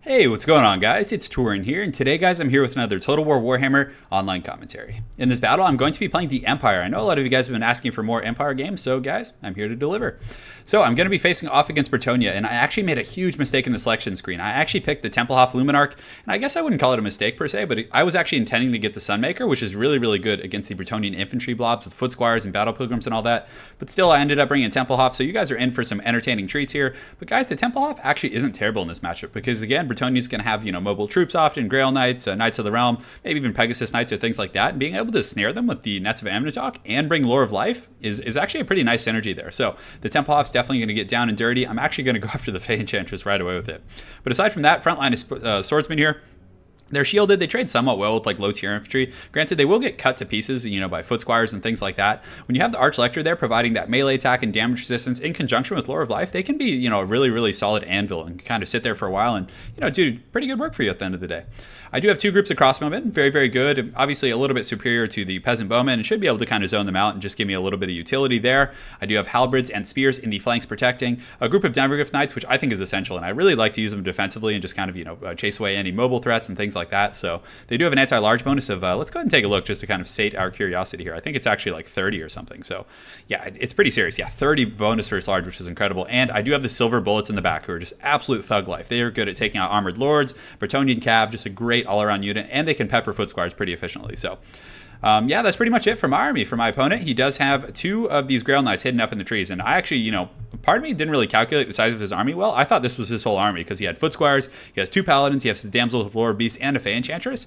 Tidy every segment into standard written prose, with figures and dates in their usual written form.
Hey, what's going on, guys? It's Turin here, and today, guys, I'm here with another Total War Warhammer online commentary. In this battle, I'm going to be playing the Empire. I know a lot of you guys have been asking for more Empire games, so guys, I'm here to deliver. So I'm going to be facing off against Bretonnia, and I actually made a huge mistake in the selection screen. I actually picked the TempleHOF Luminarch, and I guess I wouldn't call it a mistake per se, but I was actually intending to get the Sunmaker, which is really, really good against the Bretonnian infantry blobs with foot squires and battle pilgrims and all that. But still, I ended up bringing TempleHOF, so you guys are in for some entertaining treats here. But guys, the TempleHOF actually isn't terrible in this matchup because, again, Bretonnia's going to have, mobile troops often, Grail Knights, Knights of the Realm, maybe even Pegasus Knights or things like that, and being able to snare them with the Nets of Amnitok and bring Lore of Life is actually a pretty nice synergy there. So the TempleHOF's definitely going to get down and dirty. I'm actually going to go after the Fey Enchantress right away with it. But aside from that, front line is swordsmen here. They're shielded. They trade somewhat well with like low tier infantry. Granted, they will get cut to pieces, by foot squires and things like that. When you have the Archlector there providing that melee attack and damage resistance in conjunction with Lore of Life, they can be, a really, really solid anvil and kind of sit there for a while and, do pretty good work for you at the end of the day. I do have two groups of crossbowmen, very, very good. Obviously, a little bit superior to the peasant bowmen and should be able to kind of zone them out and just give me a little bit of utility there. I do have halberds and spears in the flanks protecting. A group of Denvergriff Knights, which I think is essential, and I really like to use them defensively and just kind of, chase away any mobile threats and things like that. So they do have an anti-large bonus of, let's go ahead and take a look just to kind of sate our curiosity here. I think it's actually like 30 or something. So yeah, it's pretty serious. Yeah, 30 bonus versus large, which is incredible. And I do have the silver bullets in the back who are just absolute thug life. They are good at taking out armored lords, Bretonnian cav, just a great all-around unit. And they can pepper foot squires pretty efficiently. So yeah, that's pretty much it for my army. For my opponent, he does have two of these Grail Knights hidden up in the trees. And I actually, part of me didn't really calculate the size of his army well. I thought this was his whole army because he had foot squires, he has two paladins, he has the damsels with Lore of Beasts, and a Fey Enchantress.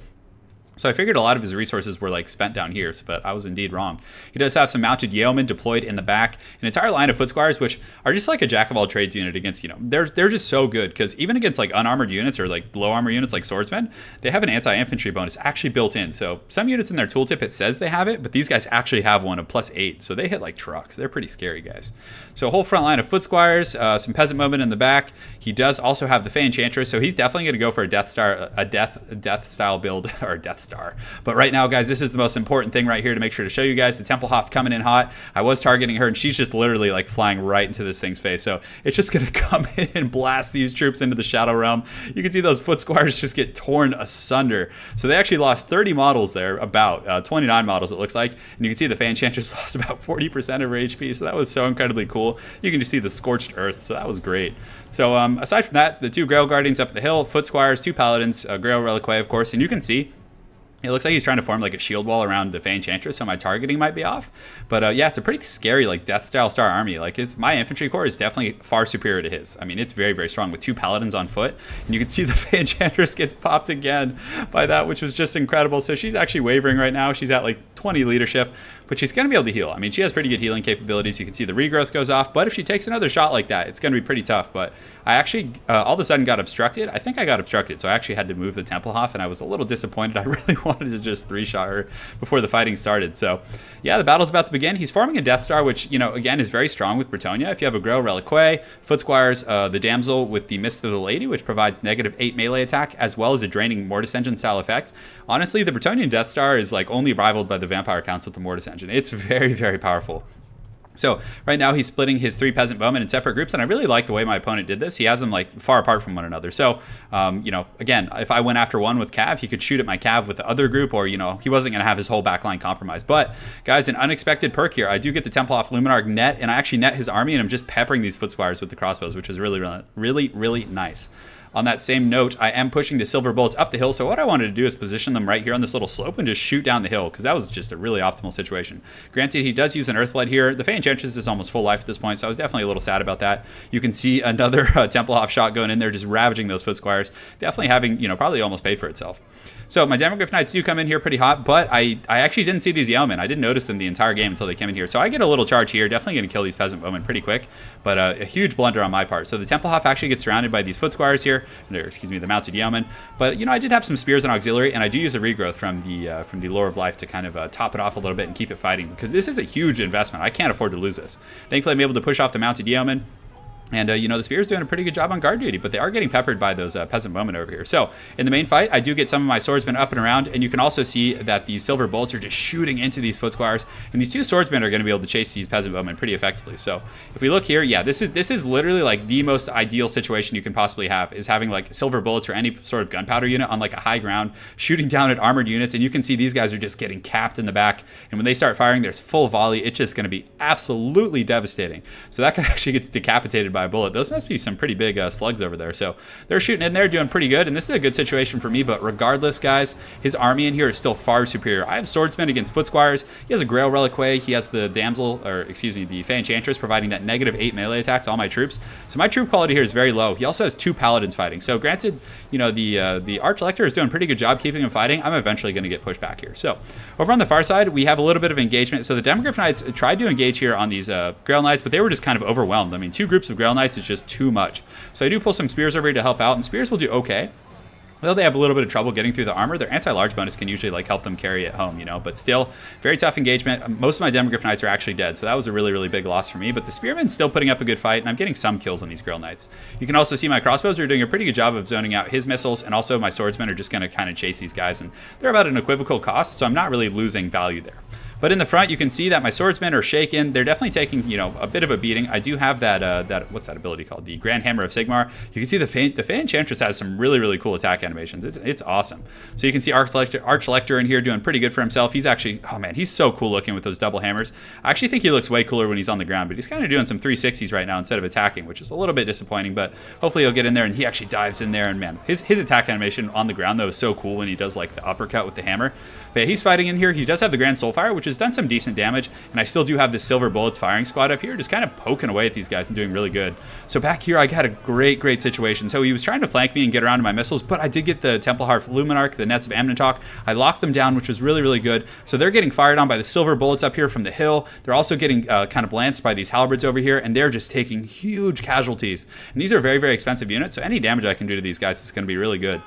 So I figured a lot of his resources were like spent down here, but I was indeed wrong. He does have some mounted yeomen deployed in the back, an entire line of foot squires, which are just like a jack of all trades unit against, they're just so good because even against like unarmored units or like low armor units like swordsmen, they have an anti-infantry bonus actually built in. So some units in their tooltip, it says they have it, but these guys actually have one of +8. So they hit like trucks. They're pretty scary guys. So a whole front line of foot squires, some peasant bowmen in the back. He does also have the Fey Enchantress, so he's definitely going to go for a Death Star, a death style build, or Death Star. But right now, guys, this is the most important thing right here to make sure to show you guys. The TempleHOF coming in hot. I was targeting her, and she's just literally like flying right into this thing's face. So it's just going to come in and blast these troops into the Shadow Realm. You can see those foot squires just get torn asunder. So they actually lost 30 models there, about 29 models it looks like. And you can see the Fey Enchantress lost about 40% of her HP. So that was so incredibly cool. You can just see the scorched earth. So that was great. So aside from that, the two Grail Guardians up the hill, foot squires, two paladins, Grail Reliquae, of course, and you can see it looks like he's trying to form like a shield wall around the Fey Enchantress, so my targeting might be off. But yeah, it's a pretty scary like Death Style Star army. Like my infantry corps is definitely far superior to his. I mean, it's very, very strong with two paladins on foot. And you can see the Fey Enchantress gets popped again by that, which was just incredible. So she's actually wavering right now. She's at like 20 leadership, but she's going to be able to heal. I mean, she has pretty good healing capabilities. You can see the regrowth goes off, but if she takes another shot like that, it's going to be pretty tough. But I actually all of a sudden got obstructed. I think I got obstructed, so I actually had to move the TempleHOF, and I was a little disappointed. I really wanted to just three-shot her before the fighting started. So yeah, the battle's about to begin. He's forming a Death Star, which, again, is very strong with Bretonnia. If you have a Grail Reliquae, foot squires, the damsel with the Mist of the Lady, which provides -8 melee attack, as well as a draining Mortis Engine style effect. Honestly, the Bretonnian Death Star is like only rivaled by the Vampire Counts with the Mortis Engine. It's very, very powerful. So right now he's splitting his three peasant bowmen in separate groups, and I really like the way my opponent did this. He has them like far apart from one another. So, again, if I went after one with cav, he could shoot at my cav with the other group, or, he wasn't going to have his whole backline compromised. But, guys, an unexpected perk here. I do get the TempleHOF Luminarch net, and I actually net his army, and I'm just peppering these foot squires with the crossbows, which is really, really, really, really nice. On that same note, I am pushing the silver bullets up the hill, so what I wanted to do is position them right here on this little slope and just shoot down the hill, because that was just a really optimal situation. Granted, he does use an Earthblood here. The Fey Enchantress is almost full life at this point, so I was definitely a little sad about that. You can see another TempleHOF shot going in there, just ravaging those foot squires, definitely having, probably almost paid for itself. So my Denvergriff Knights do come in here pretty hot, but I actually didn't see these yeomen. I didn't notice them the entire game until they came in here. So I get a little charge here, definitely going to kill these peasant bowmen pretty quick, but a huge blunder on my part. So the TempleHOF actually gets surrounded by these foot squires here, or, excuse me, the mounted yeomen. But I did have some spears and auxiliary, and I do use a regrowth from the Lore of Life to kind of top it off a little bit and keep it fighting, because this is a huge investment. I can't afford to lose this. Thankfully, I'm able to push off the mounted yeomen. And, you know, the Spear's doing a pretty good job on guard duty, but they are getting peppered by those peasant bowmen over here. So in the main fight, I do get some of my swordsmen up and around, and you can also see that these silver bolts are just shooting into these foot squires, and these two swordsmen are going to be able to chase these peasant bowmen pretty effectively. So if we look here, yeah, this is literally like the most ideal situation you can possibly have, is having like silver bullets or any sort of gunpowder unit on like a high ground, shooting down at armored units, and you can see these guys are just getting capped in the back, and when they start firing, there's full volley. It's just going to be absolutely devastating. So that guy actually gets decapitated by a bullet. Those must be some pretty big slugs over there. So they're shooting in there, doing pretty good, and this is a good situation for me. But regardless, guys, his army in here is still far superior. I have swordsmen against foot squires. He has a Grail Reliquary. He has the damsel, or excuse me, the Fey Enchantress, providing that -8 melee attack to all my troops. So my troop quality here is very low. He also has 2 paladins fighting. So granted, you know, the Arch-Elector is doing a pretty good job keeping him fighting. I'm eventually going to get pushed back here. So over on the far side, we have a little bit of engagement. So the Demogryph Knights tried to engage here on these Grail Knights, but they were just kind of overwhelmed. I mean, 2 groups of Grail Knights is just too much. So I do pull some spears over here to help out, and spears will do okay. Though they have a little bit of trouble getting through the armor, their anti-large bonus can usually like help them carry it home, you know, but still very tough engagement. Most of my Demogryph Knights are actually dead, so that was a really, really big loss for me, but the Spearman's still putting up a good fight, and I'm getting some kills on these Grail Knights. You can also see my crossbows are doing a pretty good job of zoning out his missiles, and also my swordsmen are just going to kind of chase these guys, and they're about an equivocal cost, so I'm not really losing value there. But in the front, you can see that my swordsmen are shaken. They're definitely taking, you know, a bit of a beating. I do have that what's that ability called? The Grand Hammer of Sigmar. You can see the Fey Enchantress has some really, really cool attack animations. It's awesome. So you can see Arch-Elector in here doing pretty good for himself. He's actually, oh man, he's so cool looking with those double hammers. I actually think he looks way cooler when he's on the ground, but he's kind of doing some 360s right now instead of attacking, which is a little bit disappointing, but hopefully he'll get in there, and he actually dives in there, and man, his attack animation on the ground though is so cool when he does like the uppercut with the hammer. But yeah, he's fighting in here. He does have the Grand Soulfire, which has done some decent damage, and I still do have the Silver Bullets firing squad up here, just kind of poking away at these guys and doing really good. So back here, I had a great situation. So he was trying to flank me and get around to my missiles, but I did get the TempleHOF Luminarch, the Nets of Amnentalk. I locked them down, which was really, really good. So they're getting fired on by the Silver Bullets up here from the hill. They're also getting kind of lanced by these halberds over here, and they're just taking huge casualties. And these are very, very expensive units, so any damage I can do to these guys is going to be really good.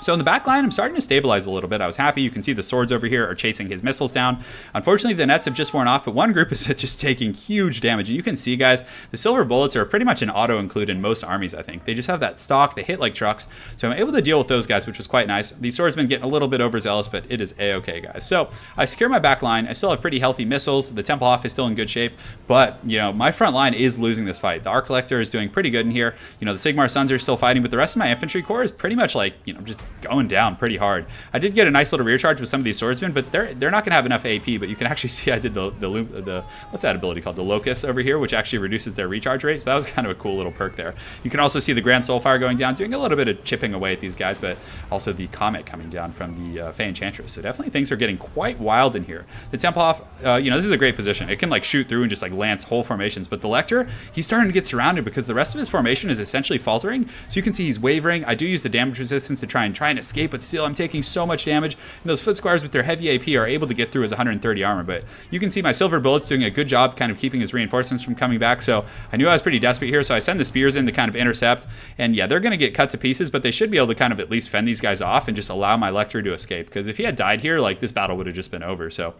So in the back line, I'm starting to stabilize a little bit. I was happy. You can see the swords over here are chasing his missiles down. Unfortunately, the nets have just worn off, but one group is just taking huge damage. And you can see, guys, the Silver Bullets are pretty much an auto-include in most armies, I think. They just have that stock. They hit like trucks. So I'm able to deal with those guys, which was quite nice. These swordsmen getting a little bit overzealous, but it is a-okay, guys. So I secure my back line. I still have pretty healthy missiles. The TempleHOF is still in good shape, but, you know, my front line is losing this fight. The Arch-Elector is doing pretty good in here. You know, the Sigmar Sons are still fighting, but the rest of my infantry corps is pretty much like, you know, just going down pretty hard. I did get a nice little rear charge with some of these swordsmen, but they're not going to have enough AP. But you can actually see I did the what's that ability called? The Locust over here, which actually reduces their recharge rate. So that was kind of a cool little perk there. You can also see the Grand Soulfire going down, doing a little bit of chipping away at these guys, but also the Comet coming down from the Fey Enchantress. So definitely things are getting quite wild in here. The TempleHOF, you know, this is a great position. It can like shoot through and just like lance whole formations. But the Lector, he's starting to get surrounded because the rest of his formation is essentially faltering. So you can see he's wavering. I do use the damage resistance to try and escape, but still I'm taking so much damage, and those foot squires with their heavy AP are able to get through his 130 armor. But you can see my Silver Bullets doing a good job kind of keeping his reinforcements from coming back. So I knew I was pretty desperate here, so I send the spears in to kind of intercept, and yeah, they're going to get cut to pieces, but they should be able to kind of at least fend these guys off and just allow my Lector to escape, because if he had died here, like, this battle would have just been over. So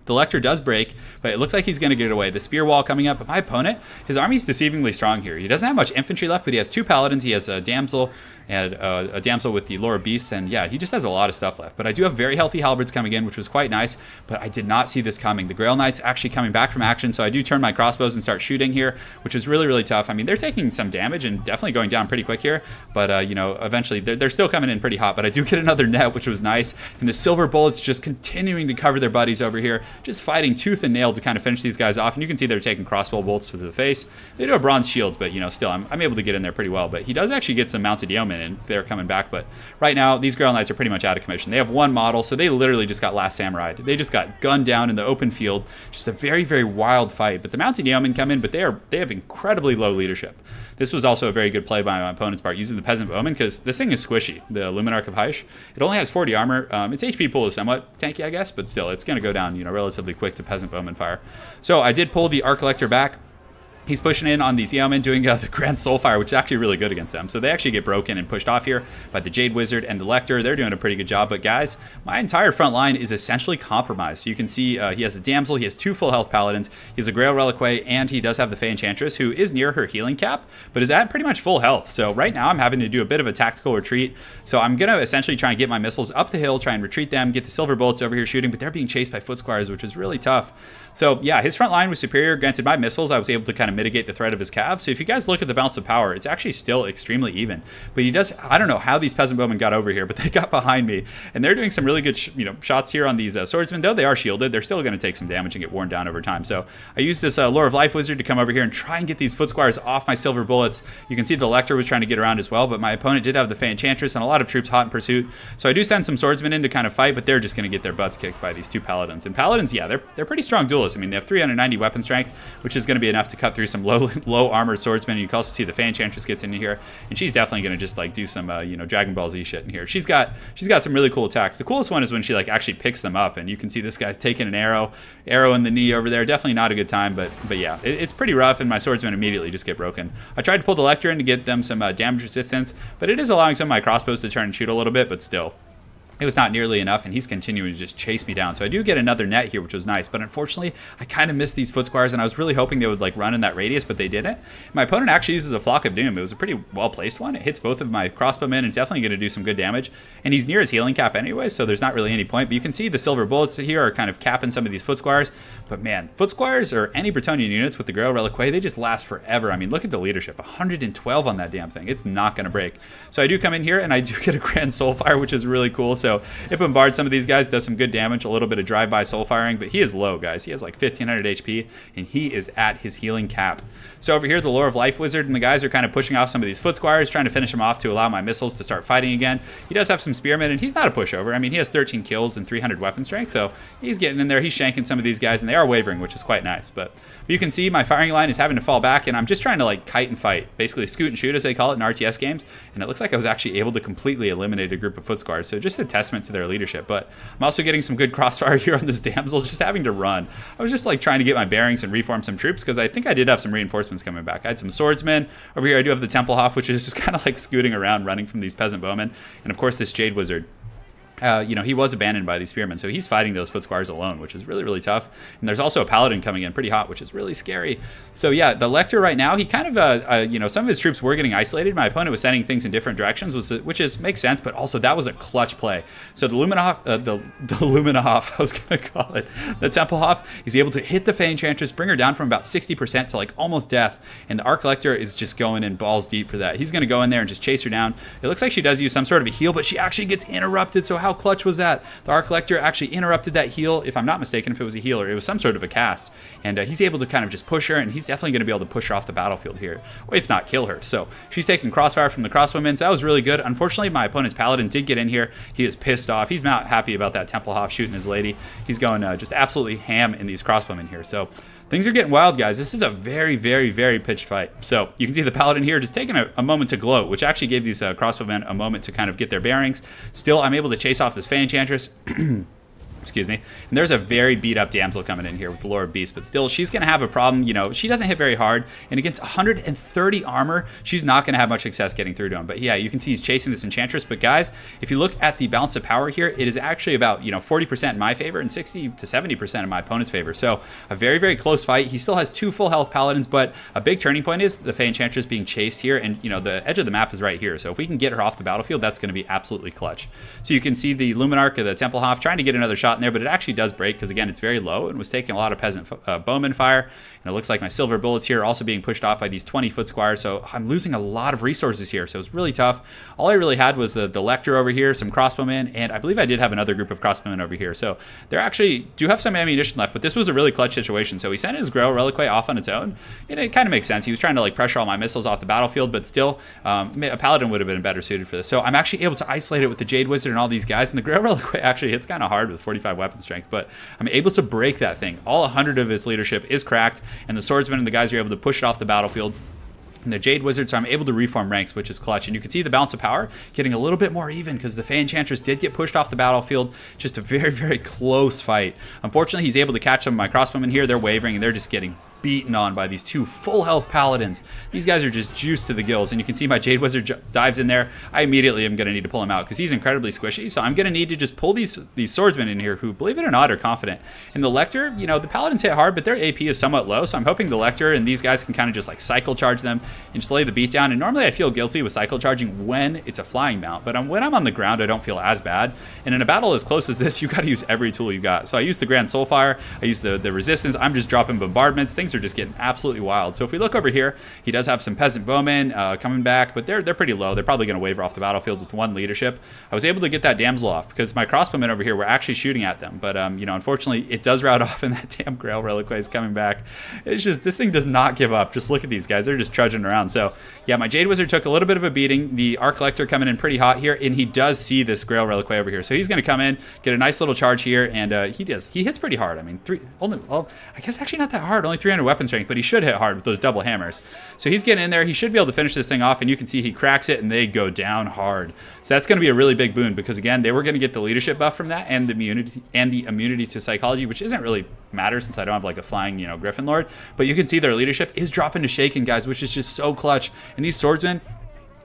the Lector does break, but it looks like he's going to get away. The spear wall coming up, but my opponent, his army's deceivingly strong here. He doesn't have much infantry left, but he has 2 paladins. He has a damsel and a damsel with the Lore of Beasts, and yeah, he just has a lot of stuff left. But I do have very healthy halberds coming in, which was quite nice, but I did not see this coming. The Grail Knights actually coming back from action, so I do turn my crossbows and start shooting here, which is really, really tough. I mean, they're taking some damage and definitely going down pretty quick here, but you know, eventually they're still coming in pretty hot. But I do get another net, which was nice, and the Silver Bullets just continuing to cover their buddies over here, just fighting tooth and nail to kind of finish these guys off. And you can see they're taking crossbow bolts to the face. They do have bronze shields, but you know, still I'm able to get in there pretty well. But he does actually get some mounted yeomen, and they're coming back. But right now, these Grail Knights are pretty much out of commission. They have 1 model, so they literally just got Last Samurai. They just got gunned down in the open field. Just a very, very wild fight. But the mounted yeomen come in, but they have incredibly low leadership. This was also a very good play by my opponent's part, using the Peasant Bowman, because this thing is squishy, the Luminarch of Hysh. It only has 40 armor. Its HP pool is somewhat tanky, I guess, but still, it's going to go down, you know, relatively quick to Peasant Bowman fire. So I did pull the Arch-Elector back. He's pushing in on these Yeomen, doing the Grand Soulfire, which is actually really good against them. So they actually get broken and pushed off here by the Jade Wizard and the Lector. They're doing a pretty good job. But guys, my entire front line is essentially compromised. So you can see he has a Damsel, he has 2 full health Paladins, he has a Grail Reliquary, and he does have the Fey Enchantress, who is near her healing cap, but is at pretty much full health. So right now I'm having to do a bit of a tactical retreat. So I'm going to essentially try and get my missiles up the hill, try and retreat them, get the Silver Bullets over here shooting, but they're being chased by Foot Squires, which is really tough. So yeah, his front line was superior. Granted, my missiles, I was able to kind of mitigate the threat of his cav. So if you guys look at the balance of power, it's actually still extremely even. But he does, I don't know how these peasant bowmen got over here, but they got behind me. And they're doing some really good shots here on these swordsmen. Though they are shielded, they're still going to take some damage and get worn down over time. So I used this Lore of Life Wizard to come over here and try and get these Foot Squires off my Silver Bullets. You can see the Lector was trying to get around as well, but my opponent did have the Fey Enchantress and a lot of troops hot in pursuit. So I do send some swordsmen in to kind of fight, but they're just going to get their butts kicked by these 2 Paladins. And Paladins, yeah, they're pretty strong duelists. I mean, they have 390 weapon strength, which is going to be enough to cut through some low armored swordsmen. You can also see the Fey Enchantress gets into here, and she's definitely going to just like do some Dragon Ball Z shit in here. She's got some really cool attacks. The coolest one is when she like actually picks them up, and you can see this guy's taking an arrow in the knee over there. Definitely not a good time, but yeah, it's pretty rough, and my swordsmen immediately just get broken. I tried to pull the Lector in to get them some damage resistance, but it is allowing some of my crossbows to turn and shoot a little bit, but still. It was not nearly enough, and he's continuing to just chase me down. So I do get another net here, which was nice. But unfortunately, I kind of missed these Foot Squires, and I was really hoping they would like run in that radius, but they didn't. My opponent actually uses a Flock of Doom. It was a pretty well-placed one. It hits both of my crossbowmen and definitely going to do some good damage. And he's near his healing cap anyway, so there's not really any point. But you can see the Silver Bullets here are kind of capping some of these Foot Squires. But man, Foot Squires or any Bretonnian units with the Grail Reliquary, they just last forever. I mean, look at the leadership. 112 on that damn thing. It's not going to break. So I do come in here, and I do get a Grand Soulfire, which is really cool. So it bombards some of these guys, does some good damage, a little bit of drive-by soul firing, but he is low, guys. He has like 1500 HP, and he is at his healing cap. So over here, the Lore of Life Wizard and the guys are kind of pushing off some of these Foot Squires, trying to finish him off to allow my missiles to start fighting again. He does have some spearmen, and he's not a pushover. I mean, he has 13 kills and 300 weapon strength, so he's getting in there. He's shanking some of these guys, and they are wavering, which is quite nice. But you can see my firing line is having to fall back, and I'm just trying to like kite and fight, basically scoot and shoot as they call it in RTS games. And it looks like I was actually able to completely eliminate a group of Foot Squires, so just a testament to their leadership. But I'm also getting some good crossfire here on this Damsel, just having to run. I was just like trying to get my bearings and reform some troops, because I think I did have some reinforcements coming back. I had some swordsmen over here. I do have the TempleHOF, which is just kind of like scooting around, running from these peasant bowmen, and of course this Jade Wizard. He was abandoned by these spearmen, so he's fighting those Foot Squires alone, which is really, really tough. And there's also a Paladin coming in pretty hot, which is really scary. So yeah, the Lector right now, he kind of, some of his troops were getting isolated. My opponent was sending things in different directions, which makes sense, but also that was a clutch play. So the TempleHOF, I was going to call it, the TempleHOF, is able to hit the Fey Enchantress, bring her down from about 60% to like almost death, and the Arc Lector is just going in balls deep for that. He's going to go in there and just chase her down. It looks like she does use some sort of a heal, but she actually gets interrupted, so how clutch was that? The Arc Lector actually interrupted that heal. If I'm not mistaken, if it was a healer, it was some sort of a cast. And he's able to kind of just push her, and he's definitely going to be able to push her off the battlefield here, or if not, kill her. So she's taking crossfire from the crossbowmen, so that was really good. Unfortunately, my opponent's Paladin did get in here. He is pissed off. He's not happy about that TempleHOF shooting his lady. He's going just absolutely ham in these crossbowmen here. So things are getting wild, guys. This is a very, very, very pitched fight. So you can see the Paladin here just taking a moment to gloat, which actually gave these crossbowmen a moment to kind of get their bearings. Still, I'm able to chase off this Fey Enchantress. Excuse me. And there's a very beat up Damsel coming in here with the Lore of Beast, but still she's going to have a problem. She doesn't hit very hard, and against 130 armor, she's not going to have much success getting through to him. But yeah, you can see he's chasing this Enchantress. But guys, if you look at the balance of power here, it is actually about 40% in my favor and 60 to 70% in my opponent's favor. So a very, very close fight. He still has 2 full health Paladins, but a big turning point is the Fey Enchantress being chased here, and the edge of the map is right here. So if we can get her off the battlefield, that's going to be absolutely clutch. So you can see the Luminarch of the TempleHOF trying to get another shot in there, but it actually does break because, again, it's very low and was taking a lot of peasant bowman fire. And it looks like my Silver Bullets here are also being pushed off by these 20 Foot Squires. So I'm losing a lot of resources here. So it's really tough. All I really had was the Lector over here, some crossbowmen, and I believe I did have another group of crossbowmen over here. So they actually do have some ammunition left, but this was a really clutch situation. So he sent his Grail Reliquary off on its own, and it kind of makes sense. He was trying to like pressure all my missiles off the battlefield, but still, a Paladin would have been better suited for this. So I'm actually able to isolate it with the Jade Wizard and all these guys, and the Grail Reliquary actually hits kind of hard with 45 weapon strength, but I'm able to break that thing. All 100 of its leadership is cracked, and the swordsmen and the guys are able to push it off the battlefield. And the Jade Wizard, so I'm able to reform ranks, which is clutch. And you can see the balance of power getting a little bit more even because the Fey Enchantress did get pushed off the battlefield. Just a very, very close fight. Unfortunately, he's able to catch some of my crossbowmen here. They're wavering, and they're just getting beaten on by these two full health paladins. These guys are just juiced to the gills, and you can see my Jade Wizard dives in there. I immediately am going to need to pull him out because he's incredibly squishy, so I'm going to need to just pull these swordsmen in here who, believe it or not, are confident. And the Lector, you know, the paladins hit hard, but their AP is somewhat low, so I'm hoping the Lector and these guys can kind of just like cycle charge them and just lay the beat down. And normally I feel guilty with cycle charging when it's a flying mount, but when I'm on the ground, I don't feel as bad. And in a battle as close as this, you got to use every tool you got. So I use the Grand Soulfire, I use the resistance, I'm just dropping bombardments. Things are just getting absolutely wild. So if we look over here, he does have some peasant bowmen coming back, but they're pretty low. They're probably going to waver off the battlefield with one leadership. I was able to get that damsel off because my crossbowmen over here were actually shooting at them, but you know, unfortunately it does route off, and that damn Grail Reliquary is coming back. It's just, this thing does not give up. Just look at these guys, they're just trudging around. So yeah, my Jade Wizard took a little bit of a beating. The Arc Lector coming in pretty hot here, and he does see this Grail Reliquary over here, so he's going to come in, get a nice little charge here, and he hits pretty hard. I mean, I guess actually not that hard, only 300 weapon strength, but he should hit hard with those double hammers. So he's getting in there. He should be able to finish this thing off, and you can see he cracks it, and they go down hard. So that's going to be a really big boon because, again, they were going to get the leadership buff from that and the immunity to psychology, which isn't really matter since I don't have like a flying, you know, Griffin Lord. But you can see their leadership is dropping to shaken, guys, which is just so clutch. And these swordsmen,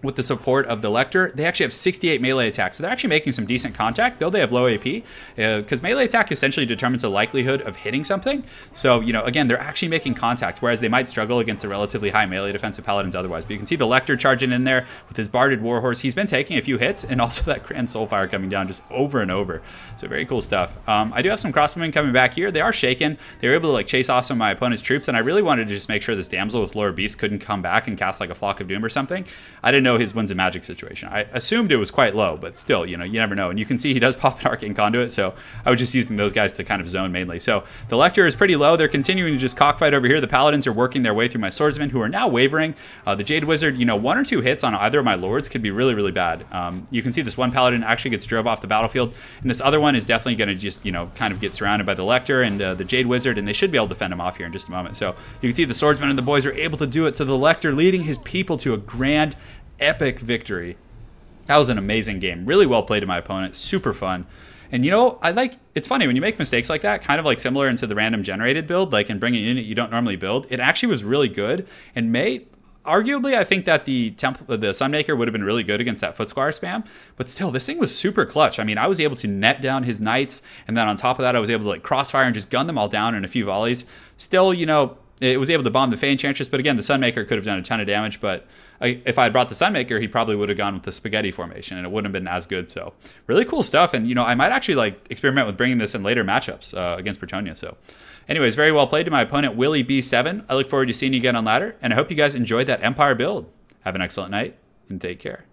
with the support of the Lector, they actually have 68 melee attack, so they're actually making some decent contact, though they have low AP, because melee attack essentially determines the likelihood of hitting something. So, you know, again, they're actually making contact, whereas they might struggle against the relatively high melee defensive paladins otherwise. But you can see the Lector charging in there with his Barded Warhorse. He's been taking a few hits, and also that Grand Soulfire coming down just over and over. So very cool stuff. I do have some crossbowmen coming back here. They are shaken. They were able to like chase off some of my opponent's troops, and I really wanted to just make sure this damsel with Lord Beast couldn't come back and cast like a Flock of Doom or something. I didn't know his Winds of Magic situation. I assumed it was quite low, but still, you know, you never know. And you can see he does pop an Arcane Conduit, so I was just using those guys to kind of zone mainly. So the Lector is pretty low. They're continuing to just cockfight over here. The Paladins are working their way through my swordsmen, who are now wavering. The Jade Wizard, you know, 1 or 2 hits on either of my lords could be really, really bad. You can see this one Paladin actually gets drove off the battlefield, and this other one is definitely going to just, you know, kind of get surrounded by the Lector and the Jade Wizard, and they should be able to fend him off here in just a moment. So you can see the swordsmen and the boys are able to do it. So the Lector leading his people to a grand, epic victory. That was an amazing game. Really well played to my opponent. Super fun. And you know, it's funny when you make mistakes like that, kind of like similar into the random generated build, like in bringing a unit you don't normally build. It actually was really good, and arguably, I think that the Sunmaker would have been really good against that Footsquire spam, but still, this thing was super clutch. I mean, I was able to net down his knights, and then on top of that, I was able to like crossfire and just gun them all down in a few volleys. Still, you know, it was able to bomb the Fey Enchantress, but again, the Sunmaker could have done a ton of damage, but if I had brought the Sunmaker, he probably would have gone with the Spaghetti formation, and it wouldn't have been as good. So really cool stuff, and you know, I might actually like experiment with bringing this in later matchups against Bretonnia. So anyways, very well played to my opponent, Willie B7. I look forward to seeing you again on ladder, and I hope you guys enjoyed that Empire build. Have an excellent night, and take care.